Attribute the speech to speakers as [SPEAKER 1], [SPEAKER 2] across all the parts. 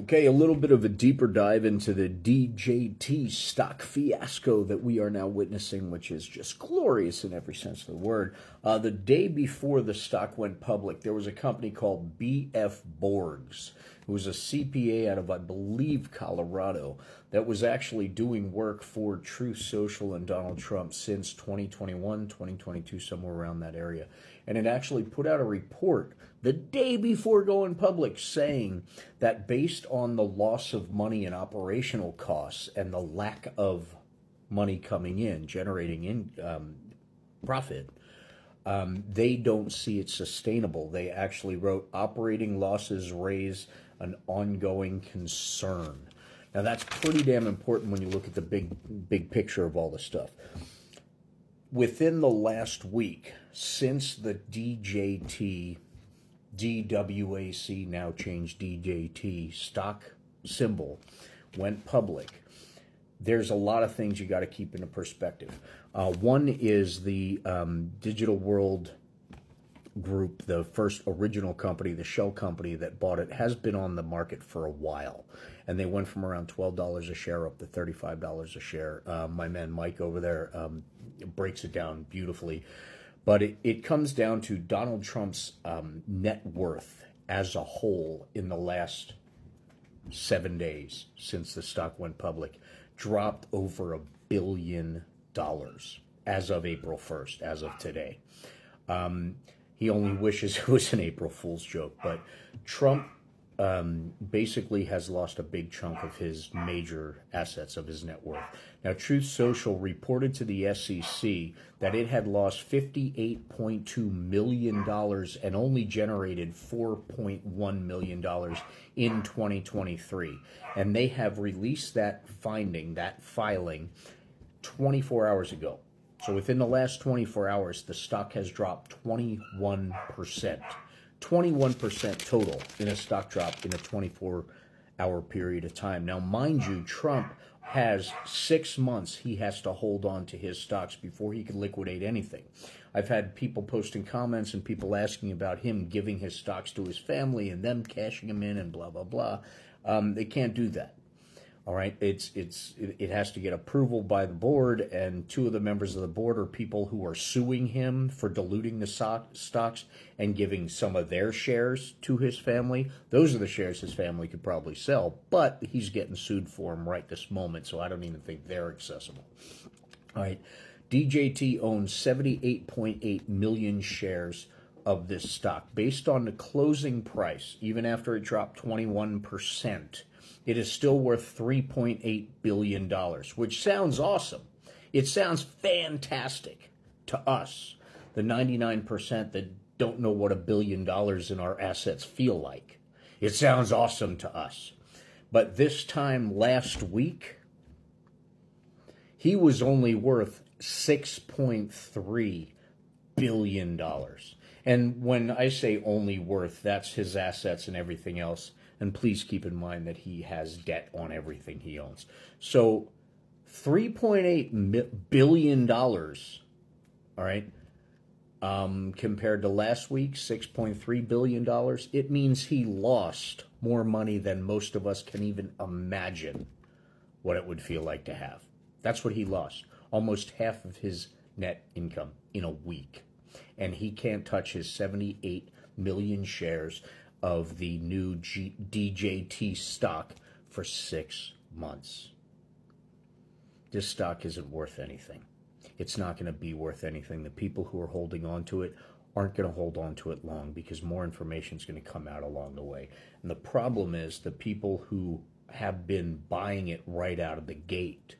[SPEAKER 1] Okay, a little bit of a deeper dive into the DJT stock fiasco that we are now witnessing, which is just glorious in every sense of the word. The day before the stock went public, there was a company called BF Borgs, who was a CPA out of, I believe, Colorado, that was actually doing work for Truth Social and Donald Trump since 2021, 2022, somewhere around that area. And it actually put out a report the day before going public saying that based on the loss of money and operational costs and the lack of money coming in, generating profit, they don't see it sustainable. They actually wrote operating losses raise an ongoing concern. Now that's pretty damn important when you look at the big picture of all this stuff. Within the last week, since the DWAC, now changed DJT, stock symbol went public, there's a lot of things you got to keep into perspective. One is the Digital World Group, the first original company, the shell company that bought it, has been on the market for a while. And they went from around $12 a share up to $35 a share. My man Mike over there breaks it down beautifully. But it comes down to Donald Trump's net worth as a whole in the last 7 days since the stock went public dropped over $1 billion as of April 1st, as of today. He only wishes it was an April Fool's joke, but Trump basically has lost a big chunk of his major assets, of his net worth. Now, Truth Social reported to the SEC that it had lost $58.2 million and only generated $4.1 million in 2023. And they have released that filing 24 hours ago. So within the last 24 hours, the stock has dropped 21%. 21% total in a stock drop in a 24-hour period of time. Now, mind you, Trump has 6 months he has to hold on to his stocks before he can liquidate anything. I've had people posting comments and people asking about him giving his stocks to his family and them cashing them in and blah, blah, blah. They can't do that. All right, it has to get approval by the board, and two of the members of the board are people who are suing him for diluting the stocks and giving some of their shares to his family. Those are the shares his family could probably sell, but he's getting sued for them right this moment, so I don't even think they're accessible. All right, DJT owns 78.8 million shares of this stock. Based on the closing price, even after it dropped 21%, it is still worth $3.8 billion, which sounds awesome. It sounds fantastic to us, the 99% that don't know what $1 billion in our assets feel like. It sounds awesome to us. But this time last week, he was only worth $6.3 billion. And when I say only worth, that's his assets and everything else. And please keep in mind that he has debt on everything he owns. So $3.8 billion, all right, compared to last week, $6.3 billion, it means he lost more money than most of us can even imagine what it would feel like to have. That's what he lost, almost half of his net income in a week. And he can't touch his 78 million shares of the new DJT stock for 6 months. This stock isn't worth anything. It's not going to be worth anything. The people who are holding on to it aren't going to hold on to it long because more information is going to come out along the way. And the problem is the people who have been buying it right out of the gate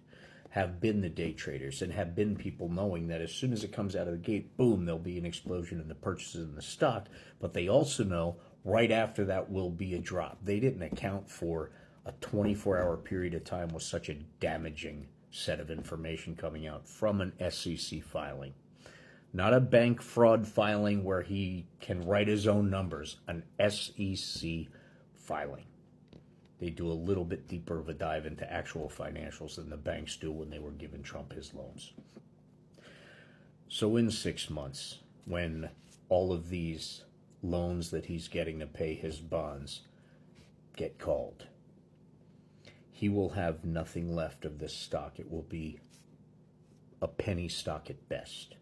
[SPEAKER 1] have been the day traders and have been people knowing that as soon as it comes out of the gate, boom, there'll be an explosion in the purchases in the stock. But they also know right after that will be a drop. They didn't account for a 24-hour period of time with such a damaging set of information coming out from an SEC filing. Not a bank fraud filing where he can write his own numbers, an SEC filing. They do a little bit deeper of a dive into actual financials than the banks do when they were giving Trump his loans. So in 6 months, when all of these loans that he's getting to pay his bonds get called, he will have nothing left of this stock. It will be a penny stock at best.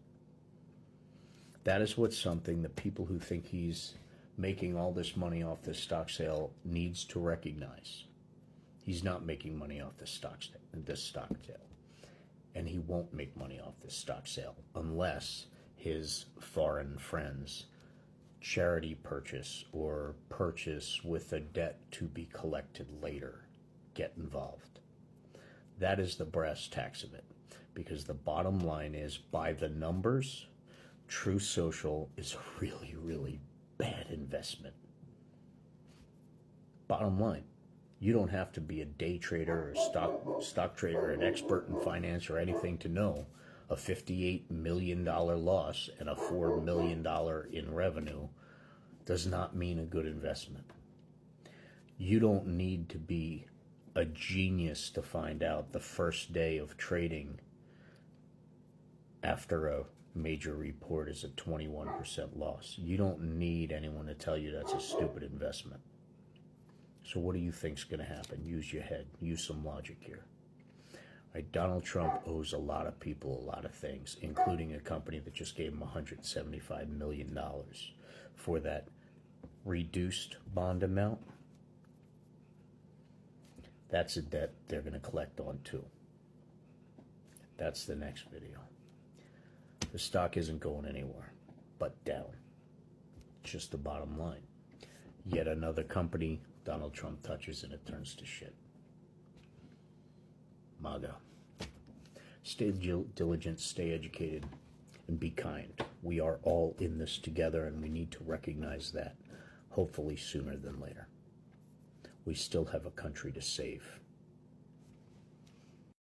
[SPEAKER 1] That is what something the people who think he's making all this money off this stock sale needs to recognize. He's not making money off this stock sale. And he won't make money off this stock sale unless his foreign friends charity purchase or purchase with a debt to be collected later get involved. That is the brass tacks of it, because the bottom line is, by the numbers, Truth Social is a really, really bad investment. Bottom line, you don't have to be a day trader or stock trader or an expert in finance or anything to know a $58 million loss and a $4 million in revenue does not mean a good investment. You don't need to be a genius to find out the first day of trading after a major report is a 21% loss. You don't need anyone to tell you that's a stupid investment. So what do you think's going to happen? Use your head. Use some logic here. Right, Donald Trump owes a lot of people a lot of things, including a company that just gave him $175 million for that reduced bond amount. That's a debt they're going to collect on too. That's the next video. The stock isn't going anywhere but down. It's just the bottom line. Yet another company Donald Trump touches and it turns to shit. MAGA. Stay diligent, stay educated, and be kind. We are all in this together, and we need to recognize that, hopefully sooner than later. We still have a country to save.